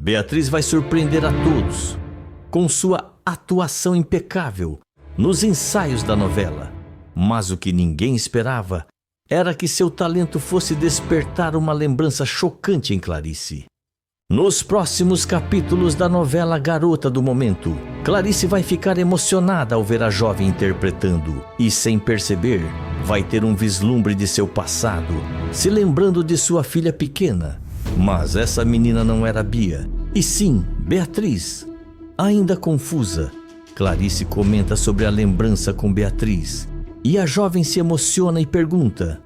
Beatriz vai surpreender a todos com sua atuação impecável nos ensaios da novela. Mas o que ninguém esperava era que seu talento fosse despertar uma lembrança chocante em Clarice. Nos próximos capítulos da novela Garota do Momento, Clarice vai ficar emocionada ao ver a jovem interpretando e, sem perceber, vai ter um vislumbre de seu passado, se lembrando de sua filha pequena. Mas essa menina não era Bia, e sim Beatriz. Ainda confusa, Clarice comenta sobre a lembrança com Beatriz, e a jovem se emociona e pergunta: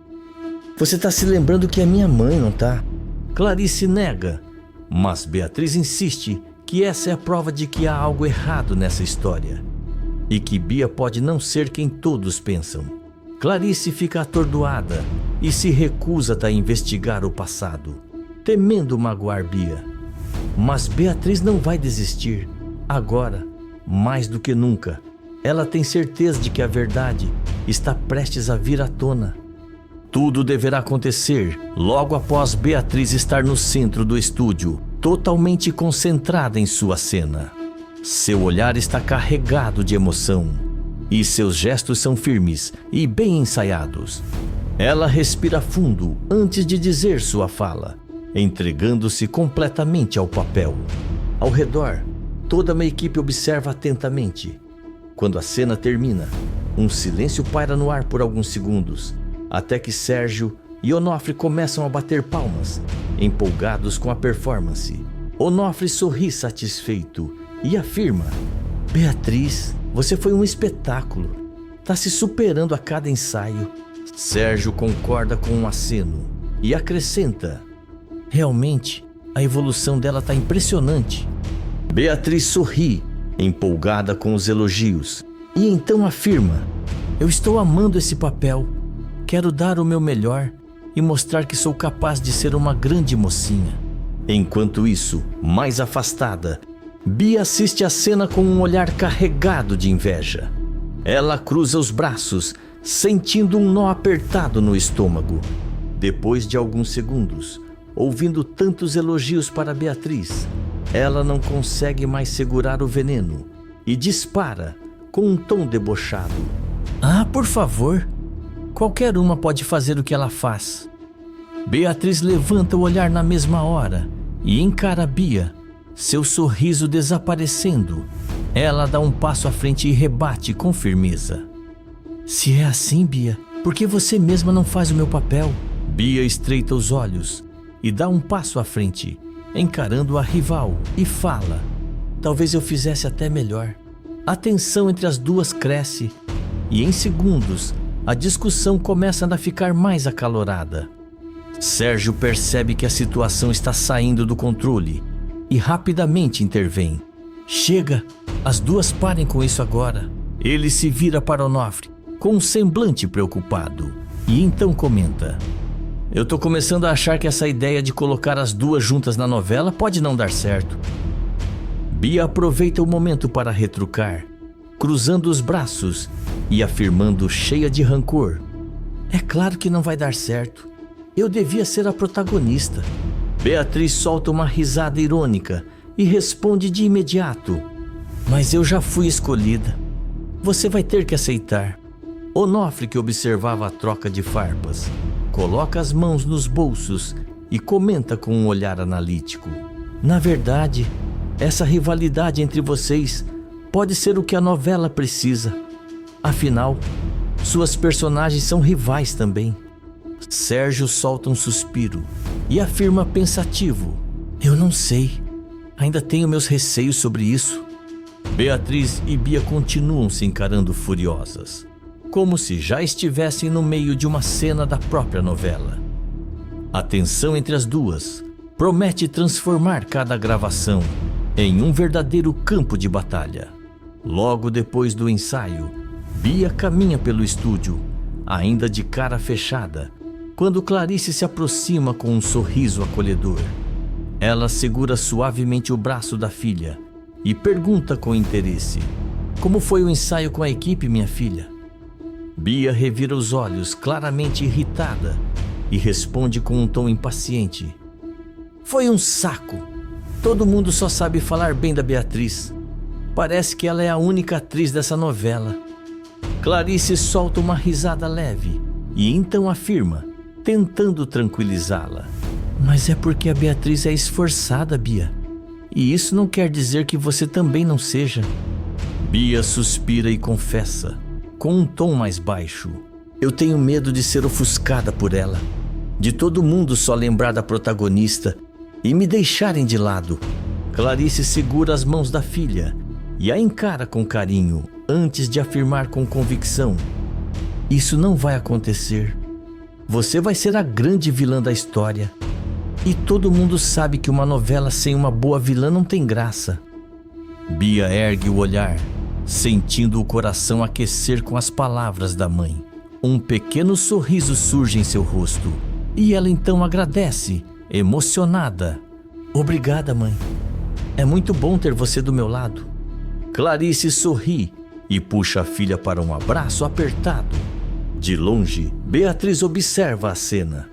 "Você está se lembrando que é minha mãe, não tá?" Clarice nega, mas Beatriz insiste que essa é a prova de que há algo errado nessa história e que Bia pode não ser quem todos pensam. Clarice fica atordoada e se recusa a investigar o passado, temendo magoar Bia. Mas Beatriz não vai desistir. Agora, mais do que nunca, ela tem certeza de que a verdade está prestes a vir à tona. Tudo deverá acontecer logo após Beatriz estar no centro do estúdio, totalmente concentrada em sua cena. Seu olhar está carregado de emoção e seus gestos são firmes e bem ensaiados. Ela respira fundo antes de dizer sua fala, entregando-se completamente ao papel. Ao redor, toda uma equipe observa atentamente. Quando a cena termina, um silêncio paira no ar por alguns segundos, até que Sérgio e Onofre começam a bater palmas, empolgados com a performance. Onofre sorri satisfeito e afirma: "Beatriz, você foi um espetáculo. Tá se superando a cada ensaio." Sérgio concorda com um aceno e acrescenta: "Realmente, a evolução dela tá impressionante." Beatriz sorri, empolgada com os elogios, e então afirma: "Eu estou amando esse papel. Quero dar o meu melhor e mostrar que sou capaz de ser uma grande mocinha." Enquanto isso, mais afastada, Bia assiste a cena com um olhar carregado de inveja. Ela cruza os braços, sentindo um nó apertado no estômago. Depois de alguns segundos, ouvindo tantos elogios para Beatriz, ela não consegue mais segurar o veneno e dispara com um tom debochado: "Ah, por favor, qualquer uma pode fazer o que ela faz." Beatriz levanta o olhar na mesma hora e encara Bia, seu sorriso desaparecendo. Ela dá um passo à frente e rebate com firmeza: "Se é assim, Bia, por que você mesma não faz o meu papel?" Bia estreita os olhos e dá um passo à frente, encarando a rival, e fala: "Talvez eu fizesse até melhor." A tensão entre as duas cresce e em segundos a discussão começa a ficar mais acalorada. Sérgio percebe que a situação está saindo do controle e rapidamente intervém: "Chega, as duas parem com isso agora." Ele se vira para Onofre com um semblante preocupado e então comenta: "Eu tô começando a achar que essa ideia de colocar as duas juntas na novela pode não dar certo." Bia aproveita o momento para retrucar, cruzando os braços e afirmando cheia de rancor: "É claro que não vai dar certo. Eu devia ser a protagonista." Beatriz solta uma risada irônica e responde de imediato: "Mas eu já fui escolhida. Você vai ter que aceitar." Onofre, que observava a troca de farpas, coloca as mãos nos bolsos e comenta com um olhar analítico: "Na verdade, essa rivalidade entre vocês pode ser o que a novela precisa. Afinal, suas personagens são rivais também." Sérgio solta um suspiro e afirma pensativo: "Eu não sei. Ainda tenho meus receios sobre isso." Beatriz e Bia continuam se encarando furiosas, como se já estivessem no meio de uma cena da própria novela. A tensão entre as duas promete transformar cada gravação em um verdadeiro campo de batalha. Logo depois do ensaio, Bia caminha pelo estúdio, ainda de cara fechada, quando Clarice se aproxima com um sorriso acolhedor. Ela segura suavemente o braço da filha e pergunta com interesse: "Como foi o ensaio com a equipe, minha filha?" Bia revira os olhos, claramente irritada, e responde com um tom impaciente: "Foi um saco. Todo mundo só sabe falar bem da Beatriz. Parece que ela é a única atriz dessa novela. Clarice solta uma risada leve e então afirma, tentando tranquilizá-la. Mas é porque a Beatriz é esforçada, Bia. E isso não quer dizer que você também não seja. Bia suspira e confessa, com um tom mais baixo. Eu tenho medo de ser ofuscada por ela, de todo mundo só lembrar da protagonista e me deixarem de lado. Clarice segura as mãos da filha e a encara com carinho antes de afirmar com convicção: isso não vai acontecer. Você vai ser a grande vilã da história. E todo mundo sabe que uma novela sem uma boa vilã não tem graça. Bia ergue o olhar, sentindo o coração aquecer com as palavras da mãe. Um pequeno sorriso surge em seu rosto e ela então agradece, emocionada. Obrigada, mãe. É muito bom ter você do meu lado. Clarice sorri e puxa a filha para um abraço apertado. De longe, Beatriz observa a cena.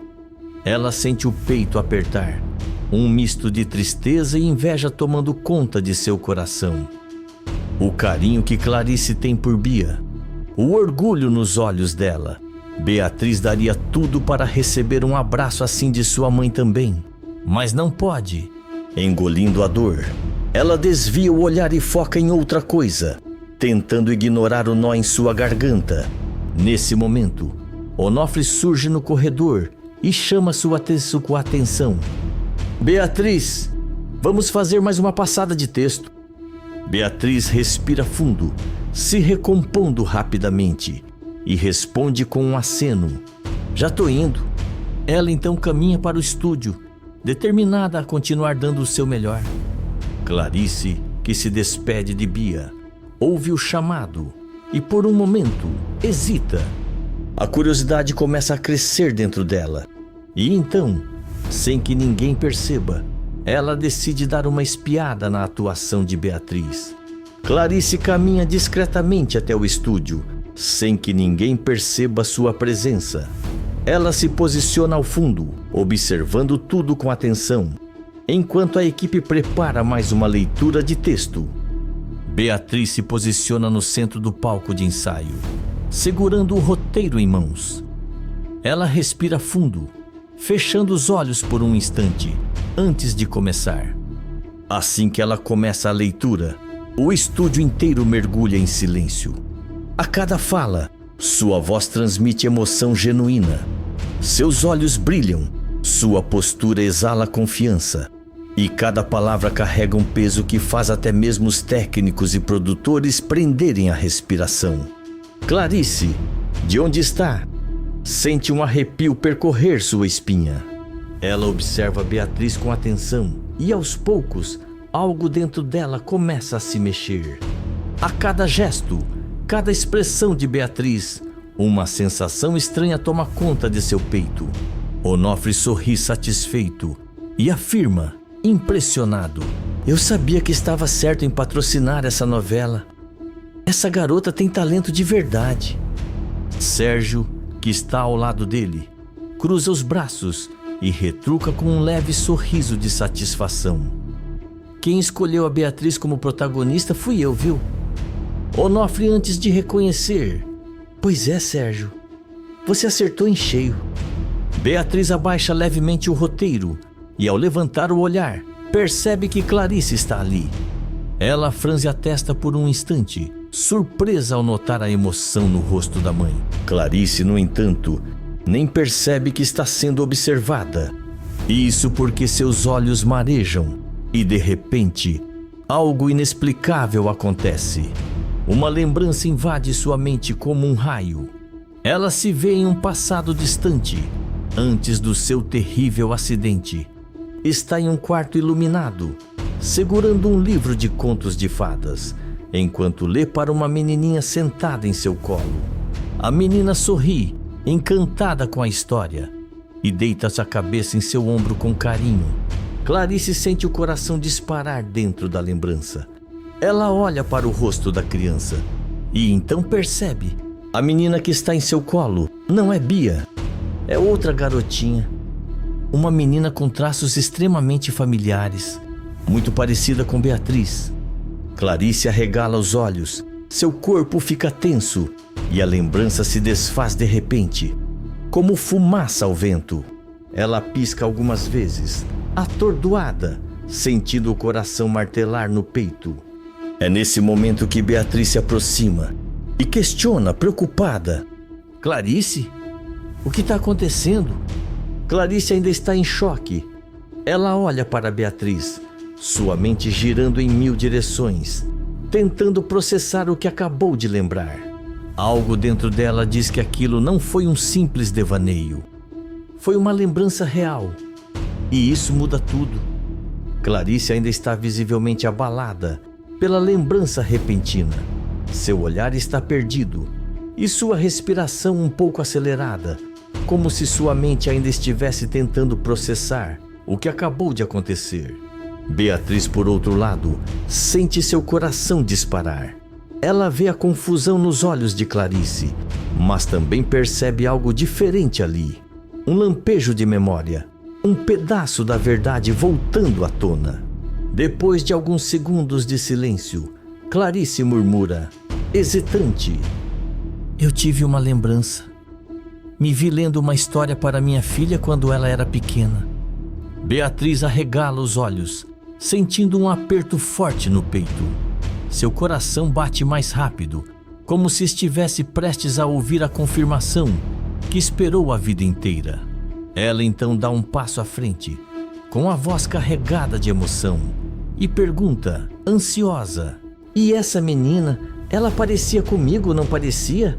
Ela sente o peito apertar, um misto de tristeza e inveja tomando conta de seu coração. O carinho que Clarice tem por Bia, o orgulho nos olhos dela. Beatriz daria tudo para receber um abraço assim de sua mãe também, mas não pode. Engolindo a dor, ela desvia o olhar e foca em outra coisa, tentando ignorar o nó em sua garganta. Nesse momento, Onofre surge no corredor e chama sua atenção com atenção. Beatriz, vamos fazer mais uma passada de texto. Beatriz respira fundo, se recompondo rapidamente e responde com um aceno. Já tô indo. Ela então caminha para o estúdio, determinada a continuar dando o seu melhor. Clarice, que se despede de Bia, ouve o chamado e por um momento hesita. A curiosidade começa a crescer dentro dela. E então, sem que ninguém perceba, ela decide dar uma espiada na atuação de Beatriz. Clarice caminha discretamente até o estúdio, sem que ninguém perceba sua presença. Ela se posiciona ao fundo, observando tudo com atenção, enquanto a equipe prepara mais uma leitura de texto. Beatriz se posiciona no centro do palco de ensaio, segurando o roteiro em mãos. Ela respira fundo, fechando os olhos por um instante, antes de começar. Assim que ela começa a leitura, o estúdio inteiro mergulha em silêncio. A cada fala, sua voz transmite emoção genuína. Seus olhos brilham, sua postura exala confiança. E cada palavra carrega um peso que faz até mesmo os técnicos e produtores prenderem a respiração. Clarice, de onde está, sente um arrepio percorrer sua espinha. Ela observa Beatriz com atenção e, aos poucos, algo dentro dela começa a se mexer. A cada gesto, cada expressão de Beatriz, uma sensação estranha toma conta de seu peito. Onofre sorri satisfeito e afirma, impressionado: eu sabia que estava certo em patrocinar essa novela. Essa garota tem talento de verdade. Sérgio, que está ao lado dele, cruza os braços e retruca com um leve sorriso de satisfação. Quem escolheu a Beatriz como protagonista fui eu, viu? Onofre, antes de reconhecer: pois é, Sérgio, você acertou em cheio. Beatriz abaixa levemente o roteiro e, ao levantar o olhar, percebe que Clarice está ali. Ela franze a testa por um instante, surpresa ao notar a emoção no rosto da mãe. Clarice, no entanto, nem percebe que está sendo observada. Isso porque seus olhos marejam e, de repente, algo inexplicável acontece. Uma lembrança invade sua mente como um raio. Ela se vê em um passado distante, antes do seu terrível acidente. Está em um quarto iluminado, segurando um livro de contos de fadas, enquanto lê para uma menininha sentada em seu colo. A menina sorri, encantada com a história, e deita sua cabeça em seu ombro com carinho. Clarice sente o coração disparar dentro da lembrança. Ela olha para o rosto da criança e então percebe: a menina que está em seu colo não é Bia, é outra garotinha. Uma menina com traços extremamente familiares. muito parecida com Beatriz. Clarice arregala os olhos, seu corpo fica tenso e a lembrança se desfaz de repente, como fumaça ao vento. Ela pisca algumas vezes, atordoada, sentindo o coração martelar no peito. É nesse momento que Beatriz se aproxima e questiona, preocupada: Clarice? O que está acontecendo? Clarice ainda está em choque. Ela olha para Beatriz, sua mente girando em 1000 direções, tentando processar o que acabou de lembrar. Algo dentro dela diz que aquilo não foi um simples devaneio. Foi uma lembrança real. E isso muda tudo. Clarice ainda está visivelmente abalada pela lembrança repentina. Seu olhar está perdido e sua respiração um pouco acelerada, como se sua mente ainda estivesse tentando processar o que acabou de acontecer. Beatriz, por outro lado, sente seu coração disparar. Ela vê a confusão nos olhos de Clarice, mas também percebe algo diferente ali. Um lampejo de memória, um pedaço da verdade voltando à tona. Depois de alguns segundos de silêncio, Clarice murmura, hesitante: Eu tive uma lembrança. Me vi lendo uma história para minha filha quando ela era pequena. Beatriz arregala os olhos, sentindo um aperto forte no peito. Seu coração bate mais rápido, como se estivesse prestes a ouvir a confirmação que esperou a vida inteira. Ela então dá um passo à frente, com a voz carregada de emoção, e pergunta, ansiosa: E essa menina, ela parecia comigo, não parecia?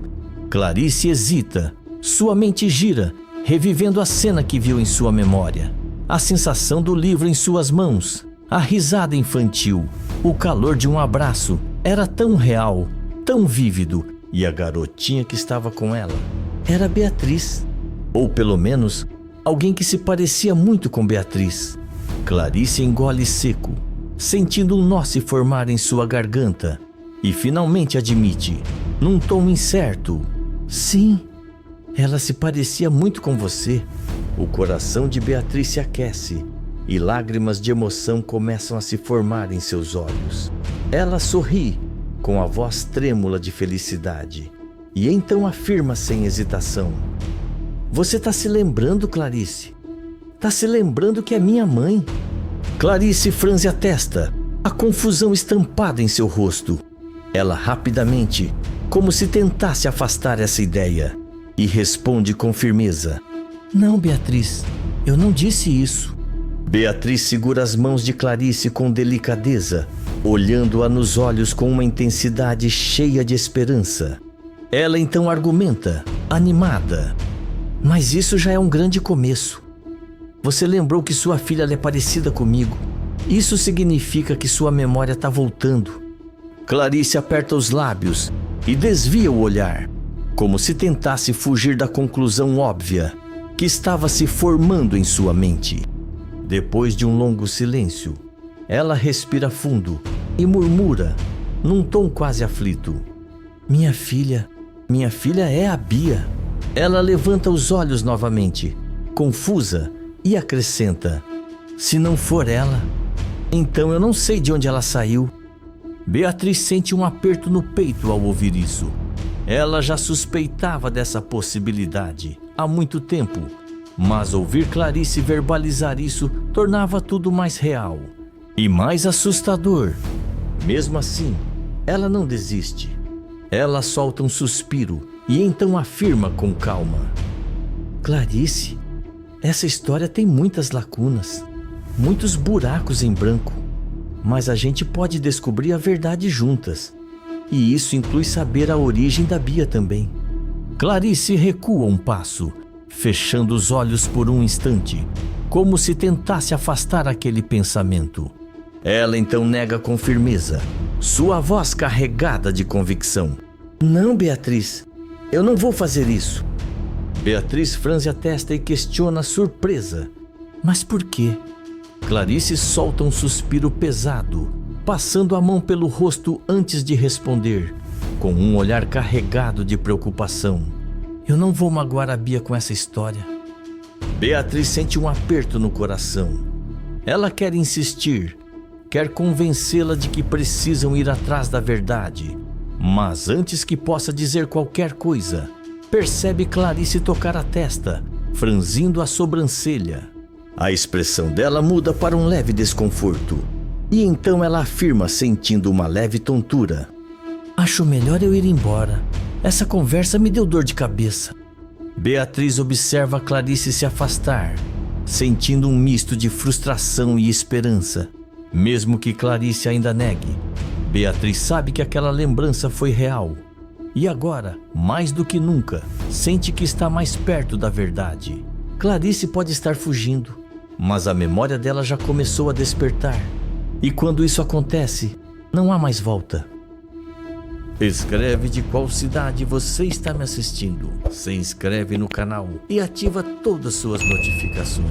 Clarice hesita, sua mente gira, revivendo a cena que viu em sua memória. A sensação do livro em suas mãos, a risada infantil, o calor de um abraço, era tão real, tão vívido, e a garotinha que estava com ela era Beatriz, ou pelo menos alguém que se parecia muito com Beatriz. Clarice engole seco, sentindo um nó se formar em sua garganta, e finalmente admite, num tom incerto: Sim, ela se parecia muito com você. O coração de Beatriz se aquece e lágrimas de emoção começam a se formar em seus olhos. Ela sorri, com a voz trêmula de felicidade, e então afirma sem hesitação: Você está se lembrando, Clarice? Está se lembrando que é minha mãe? Clarice franze a testa, a confusão estampada em seu rosto. Ela rapidamente, como se tentasse afastar essa ideia, e responde com firmeza: Não, Beatriz, eu não disse isso. Beatriz segura as mãos de Clarice com delicadeza, olhando-a nos olhos com uma intensidade cheia de esperança. Ela então argumenta, animada: Mas isso já é um grande começo. Você lembrou que sua filha é parecida comigo. Isso significa que sua memória está voltando. Clarice aperta os lábios e desvia o olhar, como se tentasse fugir da conclusão óbvia que estava se formando em sua mente. Depois de um longo silêncio, ela respira fundo e murmura, num tom quase aflito: Minha filha é a Bia. Ela levanta os olhos novamente, confusa, e acrescenta: Se não for ela, então eu não sei de onde ela saiu. Beatriz sente um aperto no peito ao ouvir isso. Ela já suspeitava dessa possibilidade há muito tempo, mas ouvir Clarice verbalizar isso tornava tudo mais real e mais assustador. Mesmo assim, ela não desiste. Ela solta um suspiro e então afirma com calma: Clarice, essa história tem muitas lacunas, muitos buracos em branco, mas a gente pode descobrir a verdade juntas. E isso inclui saber a origem da Bia também. Clarice recua um passo, fechando os olhos por um instante, como se tentasse afastar aquele pensamento. Ela então nega com firmeza, sua voz carregada de convicção: Não, Beatriz, eu não vou fazer isso. Beatriz franze a testa e questiona surpresa: Mas por quê? Clarice solta um suspiro pesado, passando a mão pelo rosto antes de responder, com um olhar carregado de preocupação: Eu não vou magoar a Bia com essa história. Beatriz sente um aperto no coração. Ela quer insistir, quer convencê-la de que precisam ir atrás da verdade. Mas antes que possa dizer qualquer coisa, percebe Clarice tocar a testa, franzindo a sobrancelha. A expressão dela muda para um leve desconforto. E então ela afirma, sentindo uma leve tontura: "Acho melhor eu ir embora. Essa conversa me deu dor de cabeça." Beatriz observa Clarice se afastar, sentindo um misto de frustração e esperança. Mesmo que Clarice ainda negue, Beatriz sabe que aquela lembrança foi real. E agora, mais do que nunca, sente que está mais perto da verdade. Clarice pode estar fugindo, mas a memória dela já começou a despertar. E quando isso acontece, não há mais volta. Escreve de qual cidade você está me assistindo. Se inscreve no canal e ativa todas as suas notificações.